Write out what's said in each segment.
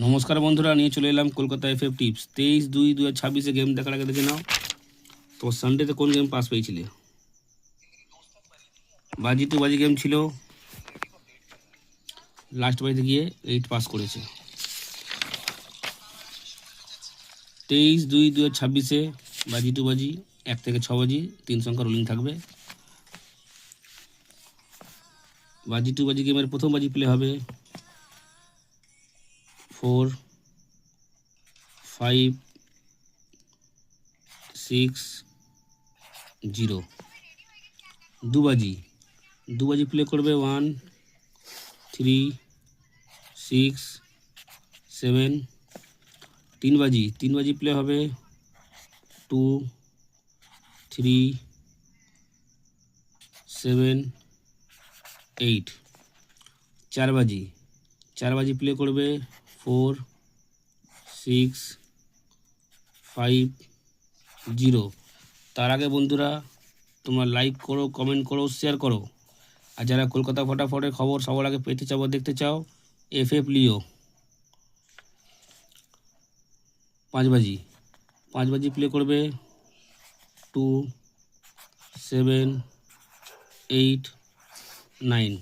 নমস্কার বন্ধুরা, নিয়ে চলে এলাম কলকাতা এফএফ টিপস। 23/2/2026 গেম দেখার আগে দেখে নাও তোমার সানডেতে কোন গেম পাস পেয়েছিলে। বাজি টু বাজি গেম ছিল, লাস্ট বাজিতে গিয়ে 8 পাস করেছে। 23/2/2026 বাজি টু বাজি 1 থেকে 6 বাজি 3 সংখ্যা রোলিং থাকবে। বাজি টু বাজি গেমের প্রথম বাজি প্লে হবে 4 5 6 0। দুবাজি প্লে করবে 1 3 6 7। তিন বাজি প্লে হবে 2 3 7 8। চার বাজি প্লে করবে 4 6 5 0। তার আগে বন্ধুরা তোমরা লাইক করো, কমেন্ট করো, শেয়ার করো। আর যারা কলকাতা ফটাফটের খবর সবার আগে পেতে চাও, দেখতে চাও, এফএফ লিও। পাঁচ বাজি প্লে করবে 2 7 8 9।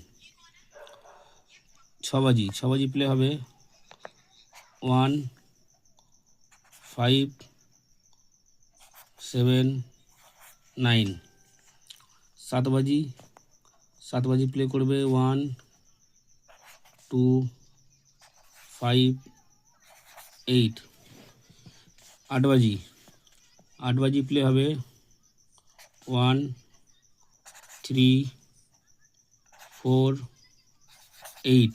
ছ বাজি প্লে হবে 1 5 7 9। সাত বাজি প্লে করবে 1 2 5 8। আট বাজি প্লে হবে 1 3 4 8।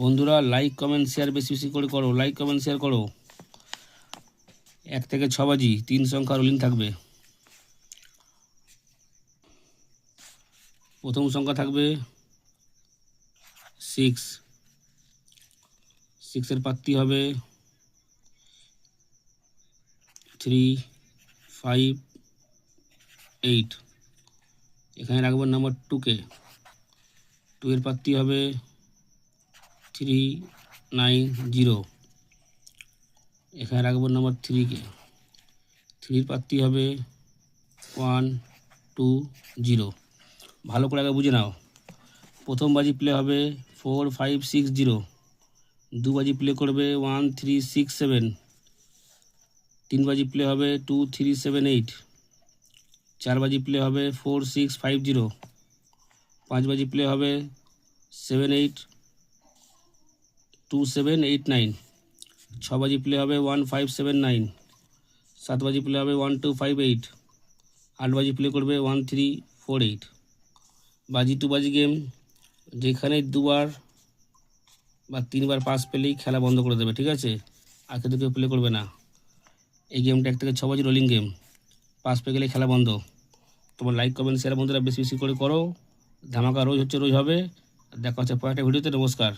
বন্ধুরা লাইক কমেন্ট শেয়ার বেশি বেশি করে করো, লাইক কমেন্ট শেয়ার করো। 1 থেকে 6 বাজি 3 সংখ্যা রোলিং থাকবে। প্রথম সংখ্যা থাকবে 6। 6-এর প্রার্থী হবে 3 5 8। এখানে রাখবো নাম্বার 2কে। 2-এর প্রার্থী হবে 3 9 0। এখানে রাখবো নাম্বার 3কে। 3-এর প্রার্থী হবে 1 2 0। ভালো করে আগে বুঝে নাও। প্রথম বাজি প্লে হবে 4 5 6 0। দু বাজি প্লে করবে 1 3 6 7। তিন বাজি প্লে হবে 2 3 7 8। চার বাজি প্লে হবে 4 6 5 0। পাঁচ বাজি প্লে হবে 7 8 2 7 8 9। ছ বাজি প্লে হবে 1 5 7 9। সাত বাজি প্লে হবে 1 2 5 8। আট বাজি প্লে করবে 1 3 4 8। বাজি টু বাজি গেম যেখানে দুবার বা তিনবার পাস পেলেই খেলা বন্ধ করে দেবে, ঠিক আছে? আর কিন্তু কেউ প্লে করবে না। এই গেমটা 1 থেকে 6 বাজি রোলিং গেম, পাস পেয়ে গেলে খেলা বন্ধ। তোমার লাইক কমেন্ট শেয়ার বন্ধুরা বেশি বেশি করে করো। ধামাকা রোজ হবে। দেখা হচ্ছে পরের একটা ভিডিওতে। নমস্কার।